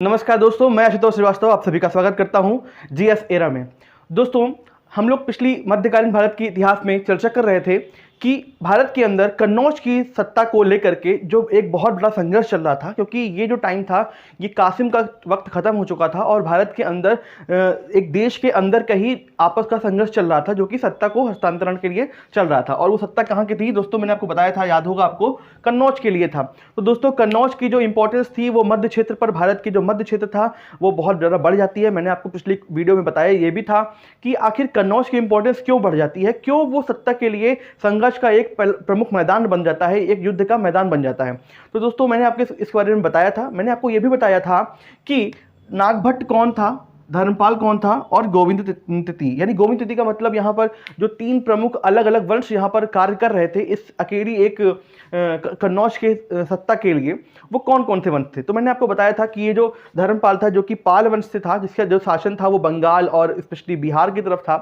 नमस्कार दोस्तों, मैं आशुतोष श्रीवास्तव आप सभी का स्वागत करता हूं जीएस एरा में। दोस्तों, हम लोग पिछली मध्यकालीन भारत के इतिहास में चर्चा कर रहे थे कि भारत के अंदर कन्नौज की सत्ता को लेकर के जो एक बहुत बड़ा संघर्ष चल रहा था, क्योंकि ये जो टाइम था ये कासिम का वक्त ख़त्म हो चुका था और भारत के अंदर एक देश के अंदर का ही आपस का संघर्ष चल रहा था जो कि सत्ता को हस्तांतरण के लिए चल रहा था। और वो सत्ता कहाँ की थी दोस्तों, मैंने आपको बताया था, याद होगा आपको, कन्नौज के लिए था। तो दोस्तों, कन्नौज की जो इंपॉर्टेंस थी वो मध्य क्षेत्र पर, भारत की जो मध्य क्षेत्र था वो बहुत ज़्यादा बढ़ जाती है। मैंने आपको पिछली वीडियो में बताया ये भी था कि आखिर कन्नौज की इंपॉर्टेंस क्यों बढ़ जाती है, क्यों वो सत्ता के लिए संघर्ष का एक प्रमुख मैदान बन जाता है, एक युद्ध का मैदान बन जाता है। तो दोस्तों, मैंने आपको इस बारे में बताया था। मैंने आपको यह भी बताया था कि नागभट्ट कौन था, धर्मपाल कौन था और गोविंद तिथि। यानी गोविंद तिथि का मतलब यहाँ पर जो तीन प्रमुख अलग अलग वंश यहाँ पर कार्य कर रहे थे इस अकेली एक कन्नौज के सत्ता के लिए, वो कौन कौन से वंश थे। तो मैंने आपको बताया था कि ये जो धर्मपाल था जो कि पाल वंश से था, जिसका जो शासन था वो बंगाल और स्पेशली बिहार की तरफ था।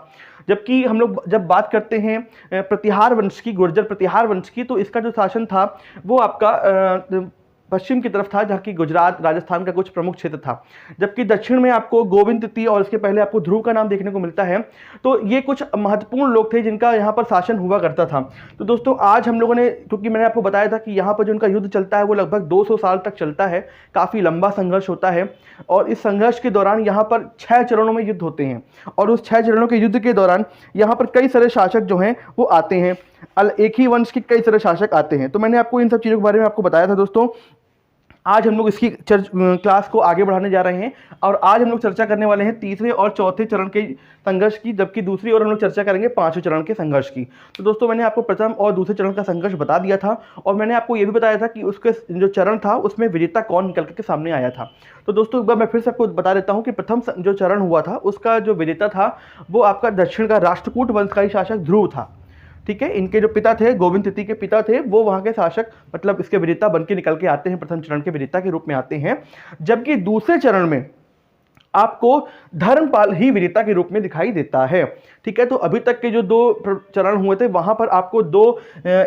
जबकि हम लोग जब बात करते हैं प्रतिहार वंश की, गुर्जर प्रतिहार वंश की, तो इसका जो शासन था वो आपका पश्चिम की तरफ था, जहाँ की गुजरात राजस्थान का कुछ प्रमुख क्षेत्र था। जबकि दक्षिण में आपको गोविंद तिथि और इसके पहले आपको ध्रुव का नाम देखने को मिलता है। तो ये कुछ महत्वपूर्ण लोग थे जिनका यहाँ पर शासन हुआ करता था। तो दोस्तों, आज हम लोगों ने, क्योंकि मैंने आपको बताया था कि यहाँ पर जो उनका युद्ध चलता है वो लगभग 200 साल तक चलता है, काफ़ी लंबा संघर्ष होता है। और इस संघर्ष के दौरान यहाँ पर 6 चरणों में युद्ध होते हैं और उस 6 चरणों के युद्ध के दौरान यहाँ पर कई सारे शासक जो हैं वो आते हैं, एक ही वंश के कई सारे शासक आते हैं। तो मैंने आपको इन सब चीज़ों के बारे में आपको बताया था। दोस्तों, आज हम लोग इसकी क्लास को आगे बढ़ाने जा रहे हैं और आज हम लोग चर्चा करने वाले हैं तीसरे और चौथे चरण के संघर्ष की, जबकि दूसरी ओर हम लोग चर्चा करेंगे 5वें चरण के संघर्ष की। तो दोस्तों, मैंने आपको प्रथम और दूसरे चरण का संघर्ष बता दिया था और मैंने आपको ये भी बताया था कि उसके जो चरण था उसमें विजेता कौन निकल के सामने आया था। तो दोस्तों, एक बार मैं फिर से आपको बता देता हूँ कि प्रथम जो चरण हुआ था उसका जो विजेता था वो आपका दक्षिण का राष्ट्रकूट वंश का ही शासक ध्रुव था। ठीक है, इनके जो पिता थे, गोविंद तिथि के पिता थे, वो वहाँ के शासक मतलब इसके विजेता बन के निकल के आते हैं, प्रथम चरण के विजेता के रूप में आते हैं। जबकि दूसरे चरण में आपको धर्मपाल ही विजेता के रूप में दिखाई देता है। ठीक है, तो अभी तक के जो 2 चरण हुए थे वहां पर आपको 2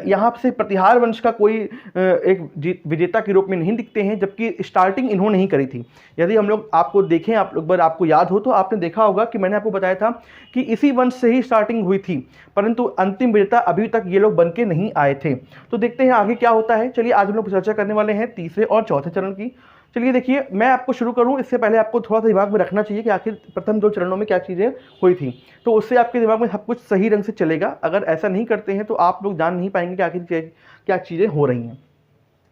यहाँ से प्रतिहार वंश का कोई एक विजेता के रूप में नहीं दिखते हैं, जबकि स्टार्टिंग इन्होंने ही करी थी। यदि हम लोग आपको देखें, आप लोग बार आपको याद हो तो आपने देखा होगा कि मैंने आपको बताया था कि इसी वंश से ही स्टार्टिंग हुई थी, परंतु अंतिम विजेता अभी तक ये लोग बन के नहीं आए थे। तो देखते हैं आगे क्या होता है। चलिए, आज हम लोग चर्चा करने वाले हैं तीसरे और चौथे चरण की। चलिए देखिए, मैं आपको शुरू करूं इससे पहले आपको थोड़ा सा दिमाग में रखना चाहिए कि आखिर प्रथम 2 चरणों में क्या चीज़ें हुई थी, तो उससे आपके दिमाग में सब कुछ सही ढंग से चलेगा। अगर ऐसा नहीं करते हैं तो आप लोग जान नहीं पाएंगे कि आखिर क्या चीज़ें हो रही हैं।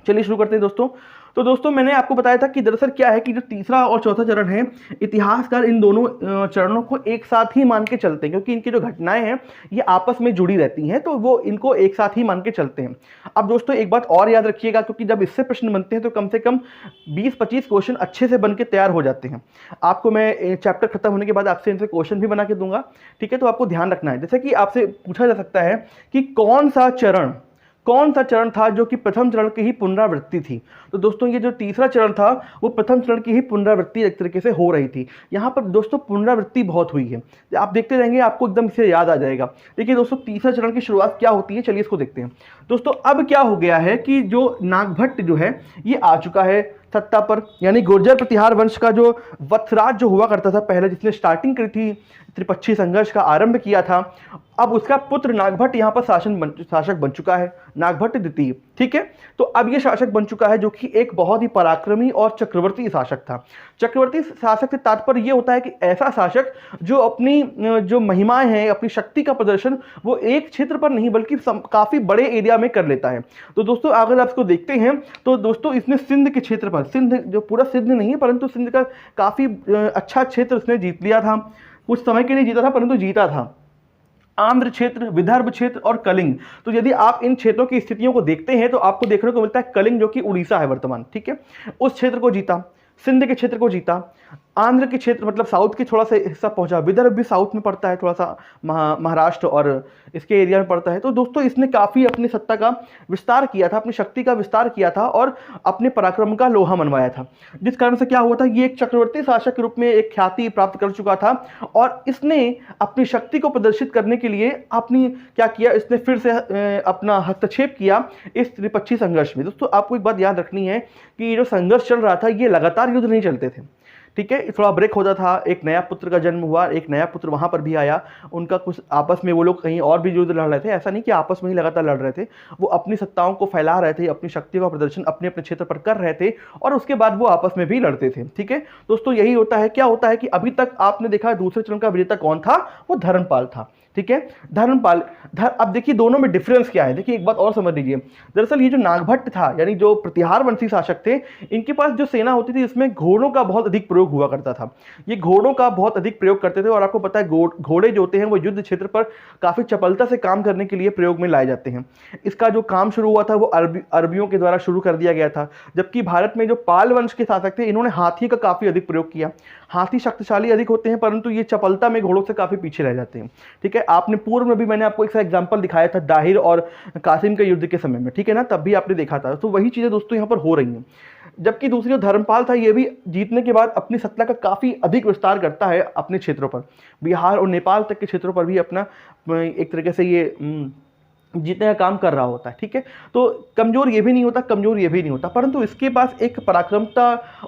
चलिए शुरू करते हैं दोस्तों। तो दोस्तों, मैंने आपको बताया था कि दरअसल क्या है कि जो तीसरा और चौथा चरण है, इतिहासकार इन दोनों चरणों को एक साथ ही मान के चलते हैं, क्योंकि इनकी जो घटनाएं हैं ये आपस में जुड़ी रहती हैं, तो वो इनको एक साथ ही मान के चलते हैं। अब दोस्तों, एक बात और याद रखिएगा, क्योंकि जब इससे प्रश्न बनते हैं तो कम से कम 20-25 क्वेश्चन अच्छे से बन के तैयार हो जाते हैं। आपको मैं चैप्टर खत्म होने के बाद आपसे इनसे क्वेश्चन भी बना के दूंगा। ठीक है, तो आपको ध्यान रखना है। जैसे कि आपसे पूछा जा सकता है कि कौन सा चरण था जो कि प्रथम चरण की ही पुनरावृत्ति थी। तो दोस्तों, ये जो तीसरा चरण था वो प्रथम चरण की ही पुनरावृत्ति एक तरीके से हो रही थी। यहाँ पर दोस्तों पुनरावृत्ति बहुत हुई है, आप देखते रहेंगे आपको एकदम इसे याद आ जाएगा। देखिए दोस्तों, तीसरा चरण की शुरुआत क्या होती है, चलिए इसको देखते हैं। दोस्तों, अब क्या हो गया है कि जो नागभट्ट जो है ये आ चुका है सत्ता पर, यानी गुर्जर प्रतिहार वंश का जो वत्सराज जो हुआ करता था पहले, जिसने स्टार्टिंग करी थी, त्रिपक्षीय संघर्ष का आरंभ किया था, अब उसका पुत्र नागभट्ट यहाँ पर शासक बन चुका है, नागभट्ट द्वितीय। ठीक है, तो अब ये शासक बन चुका है जो कि एक बहुत ही पराक्रमी और चक्रवर्ती शासक था। चक्रवर्ती शासक से तात्पर्य ये होता है कि ऐसा शासक जो अपनी जो महिमाएं हैं, अपनी शक्ति का प्रदर्शन वो एक क्षेत्र पर नहीं बल्कि काफ़ी बड़े एरिया में कर लेता है। तो दोस्तों, अगर आप इसको देखते हैं तो दोस्तों इसने सिंध के क्षेत्र पर, सिंध जो पूरा सिंध नहीं है परंतु सिंध का काफ़ी अच्छा क्षेत्र उसने जीत लिया था। कुछ समय के लिए जीता था परंतु जीता था। आंध्र क्षेत्र, विदर्भ क्षेत्र और कलिंग। तो यदि आप इन क्षेत्रों की स्थितियों को देखते हैं तो आपको देखने को मिलता है कलिंग जो कि उड़ीसा है वर्तमान। ठीक है, उस क्षेत्र को जीता, सिंध के क्षेत्र को जीता, आंध्र के क्षेत्र मतलब साउथ के थोड़ा सा हिस्सा पहुंचा, विदर्भ भी साउथ में पड़ता है, थोड़ा सा महाराष्ट्र और इसके एरिया में पड़ता है। तो दोस्तों इसने काफ़ी अपनी सत्ता का विस्तार किया था, अपनी शक्ति का विस्तार किया था और अपने पराक्रम का लोहा मनवाया था, जिस कारण से क्या हुआ था, ये एक चक्रवर्ती शासक के रूप में एक ख्याति प्राप्त कर चुका था। और इसने अपनी शक्ति को प्रदर्शित करने के लिए अपनी क्या किया, इसने फिर से अपना हस्तक्षेप किया इस त्रिपक्षीय संघर्ष में। दोस्तों आपको एक बात याद रखनी है कि ये जो संघर्ष चल रहा था ये लगातार युद्ध नहीं चलते थे, ठीक है, थोड़ा ब्रेक होता था, एक नया पुत्र का जन्म हुआ, एक नया पुत्र वहाँ पर भी आया, उनका कुछ आपस में वो लोग कहीं और भी युद्ध लड़ रहे थे, ऐसा नहीं कि आपस में ही लगातार लड़ रहे थे, वो अपनी सत्ताओं को फैला रहे थे, अपनी शक्ति का प्रदर्शन अपने अपने क्षेत्र पर कर रहे थे और उसके बाद वो आपस में भी लड़ते थे, ठीक है। दोस्तों यही होता है, क्या होता है कि अभी तक आपने देखा दूसरे चरण का विजेता कौन था, वो धर्मपाल था, ठीक है, धर्मपाल। अब देखिए दोनों में डिफरेंस क्या है, देखिए एक बात और समझ लीजिए, दरअसल ये जो नागभट्ट था यानी जो प्रतिहार वंशी शासक थे, इनके पास जो सेना होती थी इसमें घोड़ों का बहुत अधिक प्रयोग हुआ करता था, ये घोड़ों का बहुत अधिक प्रयोग करते थे। और आपको पता है घोड़े जो होते हैं वो युद्ध क्षेत्र पर काफ़ी चपलता से काम करने के लिए प्रयोग में लाए जाते हैं। इसका जो काम शुरू हुआ था वो अरबियों के द्वारा शुरू कर दिया गया था, जबकि भारत में जो पाल वंश के शासक थे इन्होंने हाथी का काफ़ी अधिक प्रयोग किया। हाथी शक्तिशाली अधिक होते हैं परंतु ये चपलता में घोड़ों से काफ़ी पीछे रह जाते हैं, ठीक है। आपने पूर्व में भी मैंने आपको एक एग्जांपल दिखाया था दाहिर और कासिम के युद्ध के समय में, ठीक है ना, तब भी आपने देखा था। तो वही चीज़ें दोस्तों यहाँ पर हो रही हैं। जबकि दूसरी जो धर्मपाल था ये भी जीतने के बाद अपनी सत्ता का काफ़ी अधिक विस्तार करता है अपने क्षेत्रों पर, बिहार और नेपाल तक के क्षेत्रों पर भी अपना एक तरीके से ये जीतने का काम कर रहा होता है, ठीक है। तो कमज़ोर ये भी नहीं होता, कमज़ोर ये भी नहीं होता, परंतु इसके पास एक पराक्रमता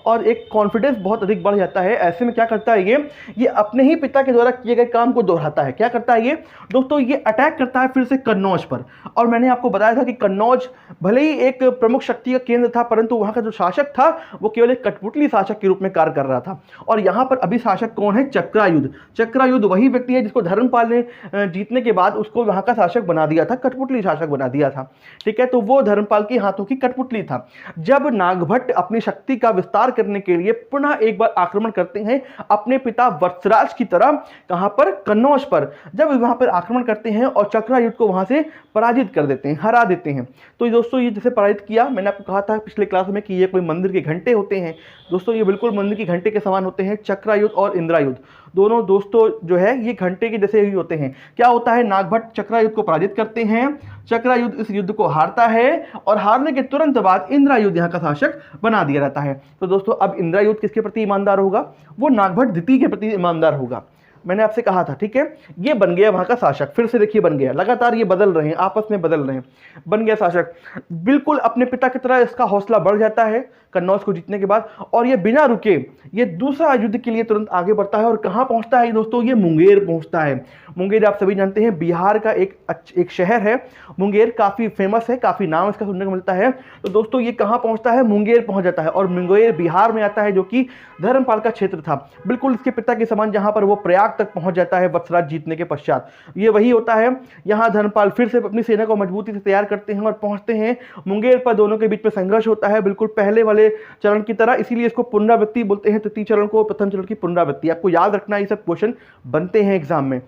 और एक कॉन्फिडेंस बहुत अधिक बढ़ जाता है। ऐसे में क्या करता है ये अपने ही पिता के द्वारा किए गए काम को दोहराता है। क्या करता है ये दोस्तों, ये अटैक करता है फिर से कन्नौज पर। और मैंने आपको बताया था कि कन्नौज भले ही एक प्रमुख शक्ति का केंद्र था परंतु वहाँ का जो शासक था वो केवल एक कठपुतली शासक के रूप में कार्य कर रहा था। और यहाँ पर अभी शासक कौन है, चक्रायुध। चक्रायुध वही व्यक्ति है जिसको धर्मपाल ने जीतने के बाद उसको वहाँ का शासक बना दिया था, कठपुतली शासक बना दिया था, ठीक है। तो वो धर्मपाल के हाथों की कठपुतली था। जब नागभट्ट अपनी शक्ति का विस्तार करने के लिए पुनः एक बार आक्रमण करते हैं अपने पिता वत्सराज की तरह, कहां पर, कन्नौज पर, जब वहां पर आक्रमण करते हैं और चक्रायुध को वहां से पराजित कर देते हैं, हरा देते हैं। तो दोस्तों ये जैसे पराजित किया, मैंने आपको कहा था पिछले क्लास में कि ये कोई मंदिर के घंटे होते हैं। दोस्तों ये बिल्कुल मंदिर के घंटे के समान होते हैं। चक्रायुध और इंद्रायुध दोनों दोस्तों जो है ये घंटे के जैसे ही होते हैं। क्या होता है, नागभट्ट चक्रायुध को पराजित करते हैं, चक्रायुध इस युद्ध को हारता है और हारने के तुरंत बाद इंद्रायुध यहाँ का शासक बना दिया जाता है। तो दोस्तों अब इंद्रायुध किसके प्रति ईमानदार होगा, वो नागभट्ट द्वितीय के प्रति ईमानदार होगा। मैंने आपसे कहा था, ठीक है, ये बन गया वहां का शासक, फिर से देखिए बन गया, लगातार ये बदल रहे हैं, आपस में बदल रहे हैं, बन गया शासक। बिल्कुल अपने पिता की तरह इसका हौसला बढ़ जाता है कन्नौज को जीतने के बाद, और ये बिना रुके ये दूसरा युद्ध के लिए तुरंत आगे बढ़ता है। और कहाँ पहुंचता है दोस्तों, ये मुंगेर पहुंचता है। मुंगेर आप सभी जानते हैं बिहार का एक शहर है, मुंगेर काफ़ी फेमस है, काफ़ी नाम इसका सुनने को मिलता है। तो दोस्तों ये कहाँ पहुंचता है, मुंगेर पहुंच जाता है, और मुंगेर बिहार में आता है जो कि धर्मपाल का क्षेत्र था, बिल्कुल इसके पिता के समान, जहाँ पर वो प्रयाग तक पहुंच जाता है वत्सराज जीतने के पश्चात। ये वही होता है, यहाँ धर्मपाल फिर से अपनी सेना को मजबूती से तैयार करते हैं और पहुंचते हैं मुंगेर पर। दोनों के बीच में संघर्ष होता है बिल्कुल पहले वाले चरण की तरह, इसीलिए इसको पुनरावृत्ति बोलते हैं। तृतीय चरण को प्रथम चरण की पुनरावृत्ति, आपको याद रखना, ये सब क्वेश्चन बनते हैं एग्जाम में,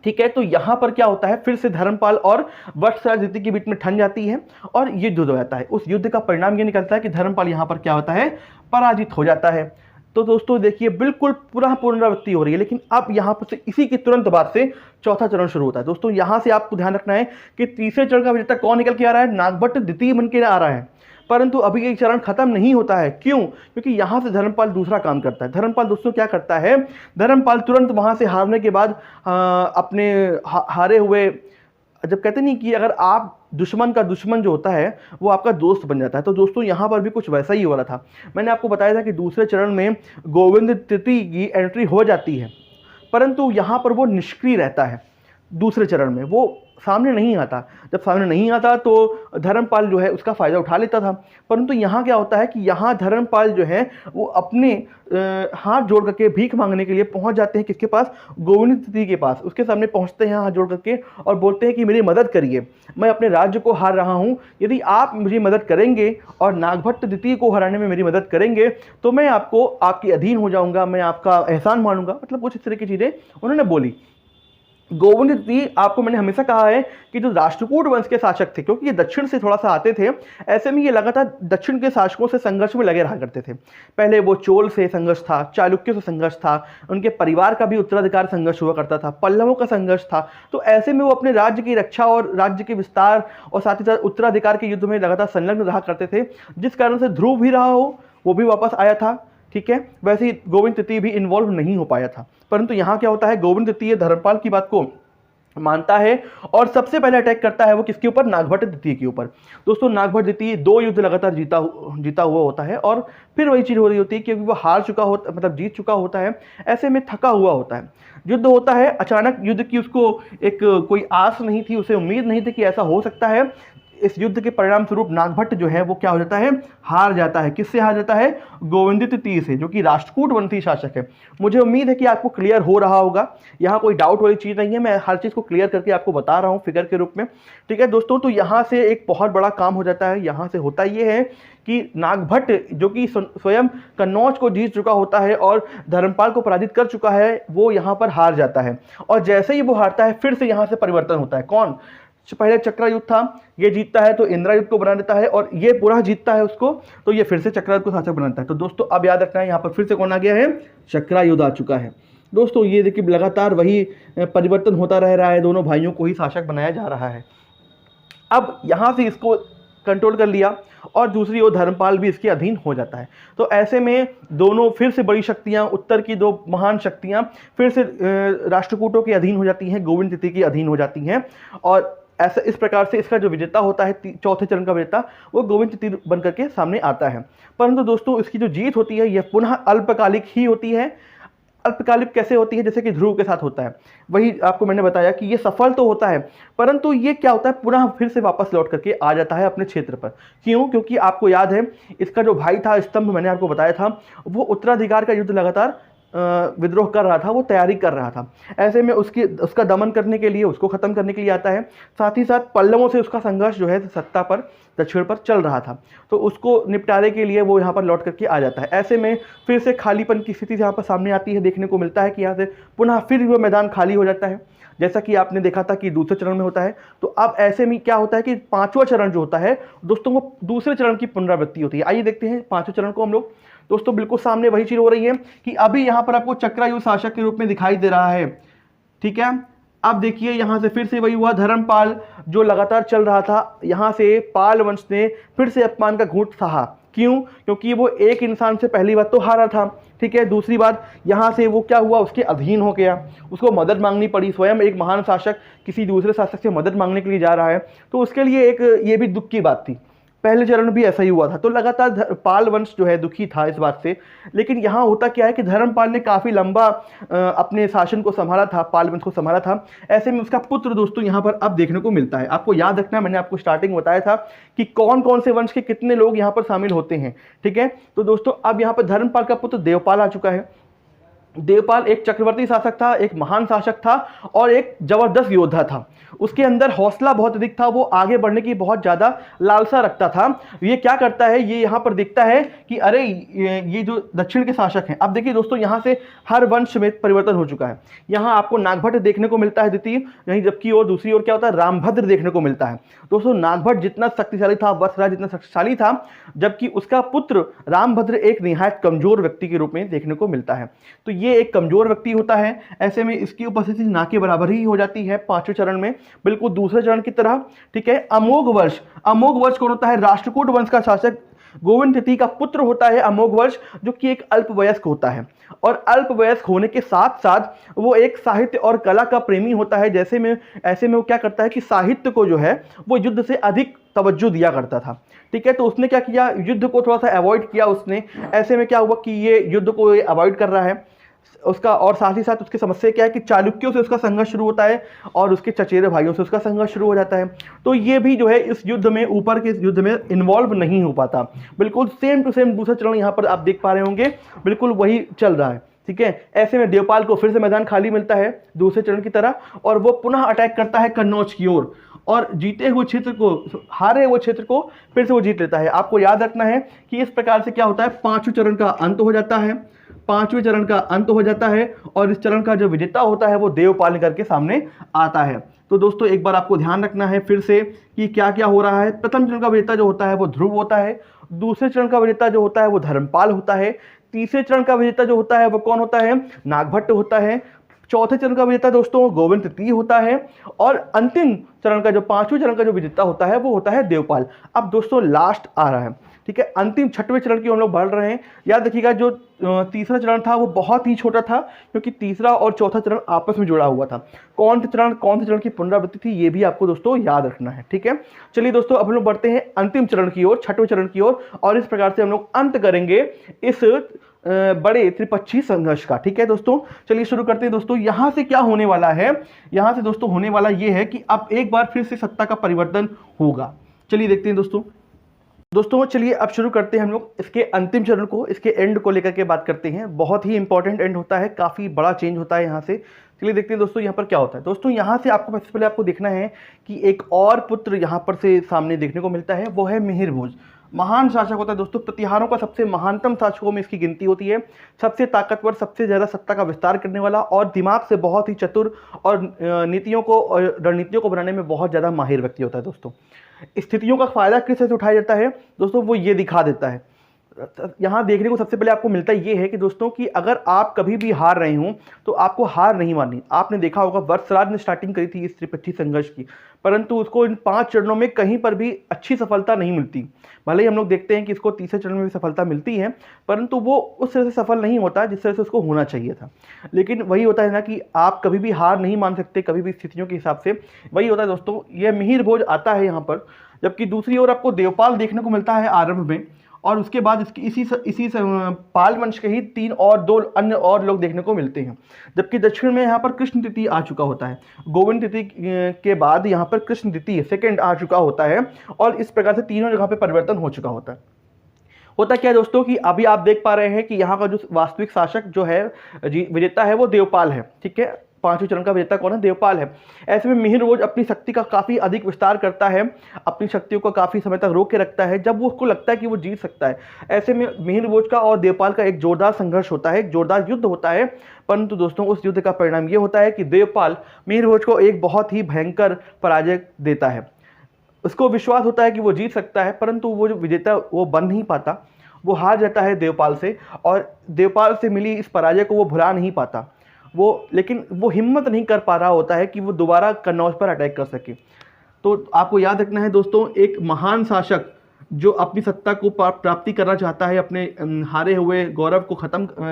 ठीक है। तो यहां पर क्या होता है, फिर से धर्मपाल और वत्सराज द्वितीय के बीच में ठन जाती है और युद्ध हो जाता है। उस युद्ध का परिणाम ये निकलता है कि धर्मपाल यहां पर क्या होता है, पराजित हो जाता है। तो दोस्तों देखिए बिल्कुल पूरा पुनरावृत्ति हो रही है, लेकिन अब यहाँ पर से इसी के तुरंत बाद से चौथा चरण शुरू होता है। दोस्तों यहाँ से आपको ध्यान रखना है कि तीसरे चरण का विजेता कौन निकल के आ रहा है, नागभट्ट द्वितीय बन के आ रहा है। परंतु अभी ये चरण खत्म नहीं होता है, क्यों, क्योंकि यहाँ से धर्मपाल दूसरा काम करता है। धर्मपाल दोस्तों क्या करता है, धर्मपाल तुरंत वहाँ से हारने के बाद अपने हारे हुए, जब कहते नहीं कि अगर आप दुश्मन का दुश्मन जो होता है वो आपका दोस्त बन जाता है, तो दोस्तों यहाँ पर भी कुछ वैसा ही हो रहा था। मैंने आपको बताया था कि दूसरे चरण में गोविंद तृतीय की एंट्री हो जाती है, परंतु यहाँ पर वो निष्क्रिय रहता है। दूसरे चरण में वो सामने नहीं आता, जब सामने नहीं आता तो धर्मपाल जो है उसका फ़ायदा उठा लेता था। परंतु यहाँ क्या होता है कि यहाँ धर्मपाल जो है वो अपने हाथ जोड़ करके भीख मांगने के लिए पहुँच जाते हैं, किसके पास, गोविंद तृतीय के पास। उसके सामने पहुँचते हैं हाथ जोड़ करके और बोलते हैं कि मेरी मदद करिए, मैं अपने राज्य को हार रहा हूँ, यदि आप मुझे मदद करेंगे और नागभट्ट द्वितीय को हराने में मेरी मदद करेंगे तो मैं आपके अधीन हो जाऊँगा, मैं आपका एहसान मानूंगा, मतलब कुछ इस तरह की चीज़ें उन्होंने बोली। गोविंद द्वितीय, आपको मैंने हमेशा कहा है कि जो राष्ट्रकूट वंश के शासक थे, क्योंकि ये दक्षिण से थोड़ा सा आते थे, ऐसे में ये लगातार दक्षिण के शासकों से संघर्ष में लगे रहा करते थे। पहले वो चोल से संघर्ष था, चालुक्यों से संघर्ष था, उनके परिवार का भी उत्तराधिकार संघर्ष हुआ करता था, पल्लवों का संघर्ष था। तो ऐसे में वो अपने राज्य की रक्षा और राज्य के विस्तार और साथ ही साथ उत्तराधिकार के युद्ध में लगातार संलग्न रहा करते थे, जिस कारण से ध्रुव भी रहा हो वो भी वापस आया था। ठीक है, वैसे ही गोविंद तृतीय भी इन्वॉल्व नहीं हो पाया था। परंतु यहाँ क्या होता है, गोविंद तृतीय धर्मपाल की बात को मानता है और सबसे पहले अटैक करता है वो किसके ऊपर, नागभट्ट द्वितीय के ऊपर। दोस्तों नागभट्ट द्वितीय 2 युद्ध लगातार जीता हुआ होता है और फिर वही चीज़ हो रही होती है, क्योंकि वो हार चुका होता, मतलब जीत चुका होता है, ऐसे में थका हुआ होता है। युद्ध होता है, अचानक युद्ध की उसको एक कोई आस नहीं थी, उसे उम्मीद नहीं थी कि ऐसा हो सकता है। इस युद्ध के परिणाम स्वरूप नागभट्ट जो है वो क्या हो जाता है, हार जाता है। किससे हार जाता है, गोविंद तृतीय से, जो कि राष्ट्रकूट वंशी शासक है। मुझे उम्मीद है कि आपको क्लियर हो रहा होगा, यहाँ कोई डाउट वाली चीज़ नहीं है, मैं हर चीज़ को क्लियर करके आपको बता रहा हूँ फिगर के रूप में। ठीक है दोस्तों, तो यहाँ से एक बहुत बड़ा काम हो जाता है। यहाँ से होता ये है कि नागभट्ट जो कि स्वयं कन्नौज को जीत चुका होता है और धर्मपाल को पराजित कर चुका है, वो यहाँ पर हार जाता है। और जैसे ही वो हारता है, फिर से यहाँ से परिवर्तन होता है। कौन, पहले चक्रायुद्ध था, ये जीतता है तो इंद्रायुद्ध को बना देता है, और ये पूरा जीतता है उसको, तो ये फिर से चक्रायुद्ध को शासक बनाता है। तो दोस्तों अब याद रखना है, यहाँ पर फिर से कौन आ गया है, चक्रायुद्ध आ चुका है। दोस्तों ये देखिए लगातार वही परिवर्तन होता रह रहा है, दोनों भाइयों को ही शासक बनाया जा रहा है। अब यहाँ से इसको कंट्रोल कर लिया और दूसरी ओर धर्मपाल भी इसके अधीन हो जाता है। तो ऐसे में दोनों फिर से बड़ी शक्तियाँ, उत्तर की 2 महान शक्तियाँ फिर से राष्ट्रकूटों के अधीन हो जाती हैं, गोविंद तृतीय के अधीन हो जाती हैं। और ऐसा इस प्रकार से इसका जो विजेता होता है, चौथे चरण का विजेता, वो गोविंद तृतीय बन करके सामने आता है। परंतु दोस्तों इसकी जो जीत होती है, यह पुनः अल्पकालिक ही होती है। अल्पकालिक कैसे होती है, जैसे कि ध्रुव के साथ होता है। वही आपको मैंने बताया कि ये सफल तो होता है, परंतु ये क्या होता है, पुनः फिर से वापस लौट करके आ जाता है अपने क्षेत्र पर। क्यों, क्योंकि आपको याद है इसका जो भाई था स्तंभ, मैंने आपको बताया था, वो उत्तराधिकार का युद्ध लगातार विद्रोह कर रहा था, वो तैयारी कर रहा था। ऐसे में उसका दमन करने के लिए, उसको ख़त्म करने के लिए आता है। साथ ही साथ पल्लवों से उसका संघर्ष जो है सत्ता पर, दक्षिण पर चल रहा था, तो उसको निपटारे के लिए वो यहाँ पर लौट करके आ जाता है। ऐसे में फिर से खालीपन की स्थिति यहाँ पर सामने आती है, देखने को मिलता है कि यहाँ से पुनः फिर वो मैदान खाली हो जाता है, जैसा कि आपने देखा था कि दूसरे चरण में होता है। तो अब ऐसे में क्या होता है कि 5वां चरण जो होता है दोस्तों, वो दूसरे चरण की पुनरावृत्ति होती है। आइए देखते हैं 5वें चरण को हम लोग। दोस्तों बिल्कुल सामने वही चीज़ हो रही है कि अभी यहाँ पर आपको चक्रायुध शासक के रूप में दिखाई दे रहा है। ठीक है, अब देखिए यहाँ से फिर से वही हुआ, धर्मपाल जो लगातार चल रहा था, यहाँ से पाल वंश ने फिर से अपमान का घूंट सहा। क्यों, क्योंकि वो एक इंसान से पहली बात तो हारा था। ठीक है, दूसरी बात यहाँ से वो क्या हुआ, उसके अधीन हो गया, उसको मदद मांगनी पड़ी। स्वयं एक महान शासक किसी दूसरे शासक से मदद मांगने के लिए जा रहा है, तो उसके लिए एक ये भी दुख की बात थी। पहले चरण भी ऐसा ही हुआ था, तो लगातार पाल वंश जो है दुखी था इस बात से। लेकिन यहाँ होता क्या है कि धर्मपाल ने काफ़ी लंबा अपने शासन को संभाला था, पाल वंश को संभाला था। ऐसे में उसका पुत्र दोस्तों यहाँ पर अब देखने को मिलता है। आपको याद रखना, मैंने आपको स्टार्टिंग में बताया था कि कौन कौन से वंश के कितने लोग यहाँ पर शामिल होते हैं। ठीक है, तो दोस्तों अब यहाँ पर धर्मपाल का पुत्र देवपाल आ चुका है। देवपाल एक चक्रवर्ती शासक था, एक महान शासक था और एक जबरदस्त योद्धा था। उसके अंदर हौसला बहुत अधिक था, वो आगे बढ़ने की बहुत ज़्यादा लालसा रखता था। ये क्या करता है, ये यहाँ पर दिखता है कि अरे ये जो दक्षिण के शासक हैं। अब देखिए दोस्तों, यहाँ से हर वंश में परिवर्तन हो चुका है। यहाँ आपको नागभट्ट देखने को मिलता है द्वितीय, यहीं जबकि और दूसरी ओर क्या होता है, रामभद्र देखने को मिलता है। दोस्तों नागभट्ट जितना शक्तिशाली था, वत्सराज जितना शक्तिशाली था, जबकि उसका पुत्र रामभद्र एक निहायत कमजोर व्यक्ति के रूप में देखने को मिलता है। तो ये एक कमजोर व्यक्ति होता है। ऐसे में इसकी उपस्थिति ना के बराबर ही हो जाती है 5वें चरण में, बिल्कुल दूसरे चरण की तरह। ठीक है, अमोघ वर्ष, अमोघ वर्ष कौन होता है, राष्ट्रकूट वंश का शासक गोविंद तृतीय का पुत्र होता है अमोघ वर्ष, जो कि एक अल्पवयस्क होता है। और अल्पवयस्क होने के साथ साथ वो एक साहित्य और कला का प्रेमी होता है। ऐसे में वो क्या करता है कि साहित्य को जो है वो युद्ध से अधिक तवज्जो दिया करता था। ठीक है, तो उसने क्या किया, युद्ध को थोड़ा सा अवॉइड किया उसने। ऐसे में क्या हुआ कि ये युद्ध को अवॉइड कर रहा है उसका, और साथ ही साथ उसकी समस्या क्या है कि चालुक्यों से उसका संघर्ष शुरू होता है और उसके चचेरे भाइयों से उसका संघर्ष शुरू हो जाता है। तो ये भी जो है इस युद्ध में, ऊपर के इस युद्ध में इन्वॉल्व नहीं हो पाता। बिल्कुल सेम टू सेम दूसरा चरण यहाँ पर आप देख पा रहे होंगे, बिल्कुल वही चल रहा है। ठीक है, ऐसे में देवपाल को फिर से मैदान खाली मिलता है दूसरे चरण की तरह, और वो पुनः अटैक करता है कन्नौज की ओर, और जीते हुए क्षेत्र को, हारे हुए क्षेत्र को फिर से वो जीत लेता है। आपको याद रखना है कि इस प्रकार से क्या होता है, 5वें चरण का अंत हो जाता है। पांचवें चरण का अंत हो जाता है और इस चरण का जो विजेता होता है वो देवपाल निकल के सामने आता है। तो दोस्तों एक बार आपको ध्यान रखना है फिर से कि क्या क्या हो रहा है। प्रथम चरण का विजेता जो होता है वो ध्रुव होता है, दूसरे चरण का विजेता जो होता है वो धर्मपाल होता है, तीसरे चरण का विजेता जो होता है वो कौन होता है, नागभट्ट होता है, चौथे चरण का विजेता दोस्तों गोविंद तृतीय होता है और अंतिम चरण का जो पांचवें चरण का जो विजेता होता है वो होता है देवपाल। अब दोस्तों लास्ट आ रहा है, ठीक है, अंतिम छठवें चरण की हम लोग बढ़ रहे हैं। याद रखिएगा जो तीसरा चरण था वो बहुत ही छोटा था क्योंकि तीसरा और चौथा चरण आपस में जुड़ा हुआ था। कौन से चरण की पुनरावृत्ति थी ये भी आपको दोस्तों याद रखना है, ठीक है। चलिए दोस्तों अब हम लोग बढ़ते हैं अंतिम चरण की ओर, छठवें चरण की ओर, और इस प्रकार से हम लोग अंत करेंगे इस बड़े त्रिपक्षीय संघर्ष का, ठीक है दोस्तों। चलिए शुरू करते हैं दोस्तों। यहां से क्या होने वाला है, यहां से दोस्तों होने वाला ये है कि अब एक बार फिर से सत्ता का परिवर्तन होगा। चलिए देखते हैं दोस्तों चलिए अब शुरू करते हैं हम लोग इसके अंतिम चरण को, इसके एंड को लेकर के बात करते हैं। बहुत ही इंपॉर्टेंट एंड होता है, काफ़ी बड़ा चेंज होता है यहाँ से। चलिए देखते हैं दोस्तों यहाँ पर क्या होता है। दोस्तों यहाँ से आपको सबसे पहले आपको देखना है कि एक और पुत्र यहाँ पर से सामने देखने को मिलता है, वो है मिहिर भोज। महान शासक होता है दोस्तों, प्रतिहारों का सबसे महानतम शासकों में इसकी गिनती होती है। सबसे ताकतवर, सबसे ज़्यादा सत्ता का विस्तार करने वाला और दिमाग से बहुत ही चतुर और नीतियों को और रणनीतियों को बनाने में बहुत ज़्यादा माहिर व्यक्ति होता है दोस्तों। स्थितियों का फायदा किस तरह से उठाया जाता है दोस्तों, वो ये दिखा देता है। यहाँ देखने को सबसे पहले आपको मिलता ये है कि दोस्तों कि अगर आप कभी भी हार रहे हो तो आपको हार नहीं माननी। आपने देखा होगा वत्सराज ने स्टार्टिंग करी थी इस त्रिपक्षीय संघर्ष की, परंतु उसको इन 5 चरणों में कहीं पर भी अच्छी सफलता नहीं मिलती। भले ही हम लोग देखते हैं कि इसको तीसरे चरण में भी सफलता मिलती है, परंतु वो उस तरह से सफल नहीं होता जिस तरह से उसको होना चाहिए था। लेकिन वही होता है ना कि आप कभी भी हार नहीं मान सकते कभी भी स्थितियों के हिसाब से। वही होता है दोस्तों, यह मिहिर भोज आता है यहाँ पर, जबकि दूसरी ओर आपको देवपाल देखने को मिलता है आरंभ में, और उसके बाद इसकी इसी पाल वंश के ही 3 और 2 अन्य और लोग देखने को मिलते हैं। जबकि दक्षिण में यहाँ पर कृष्ण तृतीय आ चुका होता है, गोविंद तृतीय के बाद यहाँ पर कृष्ण तृतीय सेकंड आ चुका होता है, और इस प्रकार से तीनों जगह पे परिवर्तन हो चुका होता है। होता क्या है दोस्तों कि अभी आप देख पा रहे हैं कि यहाँ का जो वास्तविक शासक जो है विजेता है वो देवपाल है, ठीक है। 5वें चरण का विजेता कौन है, देवपाल है। ऐसे में मिहिर भोज अपनी शक्ति का काफ़ी अधिक विस्तार करता है, अपनी शक्तियों को काफ़ी समय तक रोक के रखता है जब वो उसको लगता है कि वो जीत सकता है। ऐसे में मिहिर भोज का और देवपाल का एक जोरदार संघर्ष होता है, एक जोरदार युद्ध होता है। परंतु दोस्तों उस युद्ध का परिणाम ये होता है कि देवपाल मिहिर भोज को एक बहुत ही भयंकर पराजय देता है। उसको विश्वास होता है कि वो जीत सकता है, परंतु वो जो विजेता वो बन नहीं पाता, वो हार जाता है देवपाल से, और देवपाल से मिली इस पराजय को वो भुला नहीं पाता वो, लेकिन वो हिम्मत नहीं कर पा रहा होता है कि वो दोबारा कन्नौज पर अटैक कर सके। तो आपको याद रखना है दोस्तों, एक महान शासक जो अपनी सत्ता को प्राप्ति करना चाहता है, अपने हारे हुए गौरव को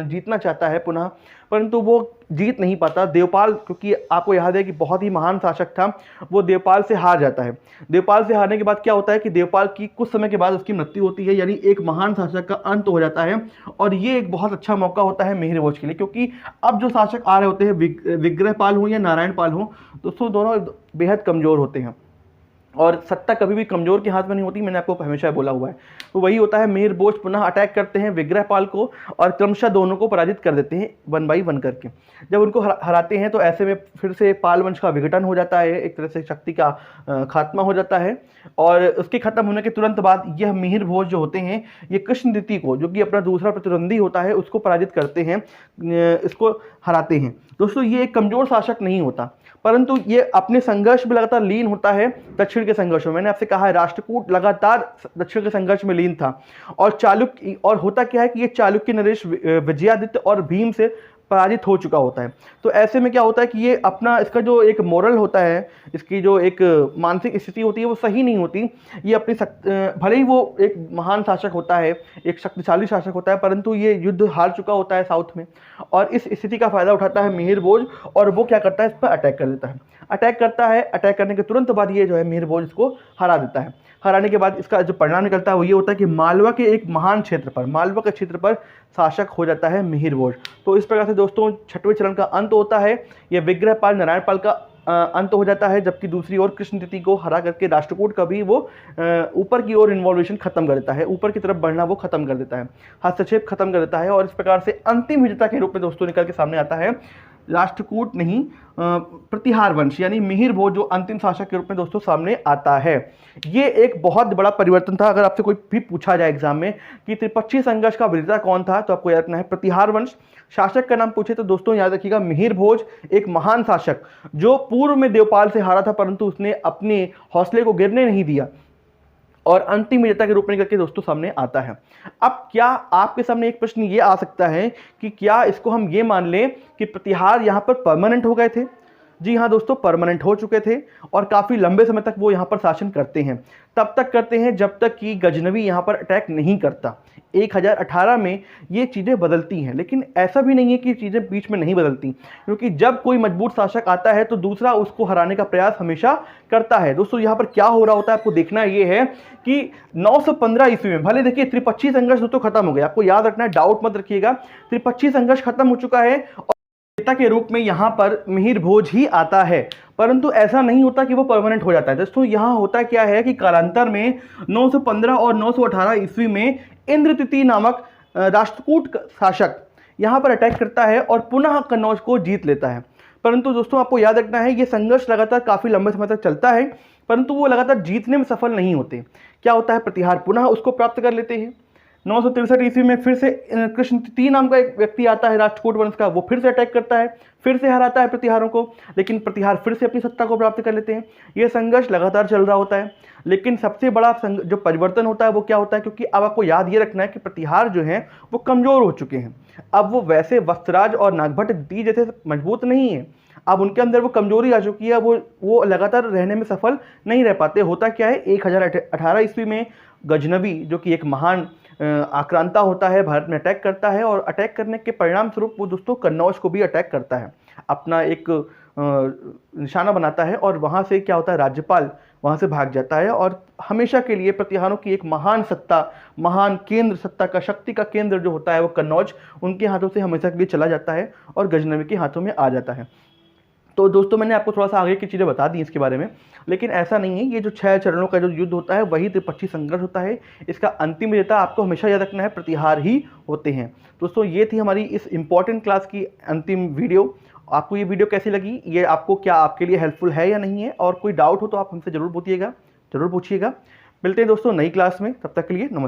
जीतना चाहता है पुनः, परंतु वो जीत नहीं पाता। देवपाल, क्योंकि आपको याद है कि बहुत ही महान शासक था, वो देवपाल से हार जाता है। देवपाल से हारने के बाद क्या होता है कि देवपाल की कुछ समय के बाद उसकी मृत्यु होती है, यानी एक महान शासक का अंत हो जाता है। और ये एक बहुत अच्छा मौका होता है मिहिर भोज के लिए, क्योंकि अब जो शासक आ रहे होते हैं, विग्रहपाल हो या नारायण पाल हो, दोस्तों दोनों बेहद कमज़ोर होते हैं और सत्ता कभी भी कमजोर के हाथ में नहीं होती, मैंने आपको हमेशा बोला हुआ है। तो वही होता है, मिहिर भोज पुनः अटैक करते हैं विग्रहपाल को और क्रमशः दोनों को पराजित कर देते हैं 1 by 1 करके। जब उनको हराते हैं तो ऐसे में फिर से पाल वंश का विघटन हो जाता है, एक तरह से शक्ति का खात्मा हो जाता है। और उसके खत्म होने के तुरंत बाद यह मिहिर भोज जो होते हैं, ये कृष्ण द्वितीय को, जो कि अपना दूसरा प्रतिद्वंदी होता है, उसको पराजित करते हैं, इसको हराते हैं। दोस्तों ये एक कमजोर शासक नहीं होता, परंतु ये अपने संघर्ष में लगातार लीन होता है दक्षिण के संघर्ष में। मैंने आपसे कहा है राष्ट्रकूट लगातार दक्षिण के संघर्ष में लीन था, और चालुक्य, और होता क्या है कि ये चालुक्य नरेश विजयादित्य और भीम से पराजित हो चुका होता है। तो ऐसे में क्या होता है कि ये अपना, इसका जो एक मोरल होता है, इसकी जो एक मानसिक स्थिति होती है वो सही नहीं होती। ये अपनी भले ही वो एक महान शासक होता है, एक शक्तिशाली शासक होता है, परंतु ये युद्ध हार चुका होता है साउथ में, और इस स्थिति का फायदा उठाता है मिहिर भोज, और वो क्या करता है, इस पर अटैक कर देता है। अटैक करता है, अटैक करने के तुरंत बाद ये जो है मिहिर भोज इसको हरा देता है। हराने के बाद इसका जो परिणाम निकलता है वो ये होता है कि मालवा के एक महान क्षेत्र पर, मालवा के क्षेत्र पर शासक हो जाता है मिहिर भोज। तो इस प्रकार से दोस्तों 6वें चरण का अंत होता है। यह विग्रहपाल नारायणपाल का अंत हो जाता है, जबकि दूसरी ओर कृष्ण द्वितीय को हरा करके राष्ट्रकूट का भी वो ऊपर की ओर इन्वॉल्वेशन खत्म कर देता है, ऊपर की तरफ बढ़ना वो खत्म कर देता है, हस्तक्षेप खत्म कर देता है। और इस प्रकार से अंतिम विजेता के रूप में दोस्तों निकल के सामने आता है राष्ट्रकूट नहीं, प्रतिहार वंश यानी मिहिर भोज जो अंतिम शासक के रूप में दोस्तों सामने आता है। ये एक बहुत बड़ा परिवर्तन था। अगर आपसे कोई भी पूछा जाए एग्जाम में कि त्रिपक्षीय संघर्ष का विजेता कौन था, तो आपको याद रखना है प्रतिहार वंश। शासक का नाम पूछे तो दोस्तों याद रखिएगा मिहिर भोज, एक महान शासक जो पूर्व में देवपाल से हारा था, परंतु उसने अपने हौसले को गिरने नहीं दिया और अंतिम विजेता के रूप में करके दोस्तों सामने आता है। अब क्या आपके सामने एक प्रश्न ये आ सकता है कि क्या इसको हम ये मान लें कि प्रतिहार यहाँ पर परमानेंट हो गए थे? जी हाँ दोस्तों, परमानेंट हो चुके थे और काफ़ी लंबे समय तक वो यहाँ पर शासन करते हैं। तब तक करते हैं जब तक कि गजनवी यहाँ पर अटैक नहीं करता। 1018 में ये चीज़ें बदलती हैं, लेकिन ऐसा भी नहीं है कि चीज़ें बीच में नहीं बदलती, क्योंकि जब कोई मजबूत शासक आता है तो दूसरा उसको हराने का प्रयास हमेशा करता है। दोस्तों यहाँ पर क्या हो रहा होता है आपको देखना ये है कि 915 ईस्वी में, भले देखिए त्रिपक्षीय संघर्ष दोस्तों खत्म हो गया, आपको याद रखना है, डाउट मत रखिएगा, त्रिपक्षीय संघर्ष खत्म हो चुका है और नेता के रूप में यहाँ पर मिहिर भोज ही आता है। परंतु ऐसा नहीं होता कि वो परमानेंट हो जाता है। दोस्तों यहाँ होता क्या है कि कालांतर में 915 और 918 ईस्वी में इंद्र तृतीय नामक राष्ट्रकूट शासक यहाँ पर अटैक करता है और पुनः कन्नौज को जीत लेता है। परंतु दोस्तों आपको याद रखना है ये संघर्ष लगातार काफ़ी लंबे समय तक चलता है, परंतु वो लगातार जीतने में सफल नहीं होते। क्या होता है, प्रतिहार पुनः उसको प्राप्त कर लेते हैं। 963 ईस्वी में फिर से कृष्ण तृतीय नाम का एक व्यक्ति आता है राष्ट्रकूट वंश का, वो फिर से अटैक करता है, फिर से हराता है प्रतिहारों को, लेकिन प्रतिहार फिर से अपनी सत्ता को प्राप्त कर लेते हैं। ये संघर्ष लगातार चल रहा होता है, लेकिन सबसे बड़ा जो परिवर्तन होता है वो क्या होता है, क्योंकि अब आपको याद ये रखना है कि प्रतिहार जो है वो कमज़ोर हो चुके हैं। अब वो वैसे वस्त्राज और नागभट्ट दी जैसे मजबूत नहीं है, अब उनके अंदर वो कमजोरी आ चुकी है, वो लगातार रहने में सफल नहीं रह पाते। होता क्या है, 1018 ईस्वी में गजनवी जो कि एक महान आक्रांता होता है, भारत में अटैक करता है और अटैक करने के परिणाम स्वरूप वो दोस्तों कन्नौज को भी अटैक करता है, अपना एक निशाना बनाता है और वहाँ से क्या होता है, राज्यपाल वहाँ से भाग जाता है और हमेशा के लिए प्रतिहारों की एक महान सत्ता, महान केंद्र, सत्ता का शक्ति का केंद्र जो होता है वो कन्नौज, उनके हाथों से हमेशा के लिए चला जाता है और गजनवी के हाथों में आ जाता है। तो दोस्तों मैंने आपको थोड़ा सा आगे की चीज़ें बता दी इसके बारे में, लेकिन ऐसा नहीं है, ये जो 6 चरणों का जो युद्ध होता है वही त्रिपक्षीय संघर्ष होता है। इसका अंतिम विजेता आपको हमेशा याद रखना है प्रतिहार ही होते हैं। दोस्तों ये थी हमारी इस इंपॉर्टेंट क्लास की अंतिम वीडियो। आपको ये वीडियो कैसी लगी, ये आपको क्या आपके लिए हेल्पफुल है या नहीं है, और कोई डाउट हो तो आप हमसे ज़रूर पूछिएगा। मिलते हैं दोस्तों नई क्लास में, तब तक के लिए नमस्कार।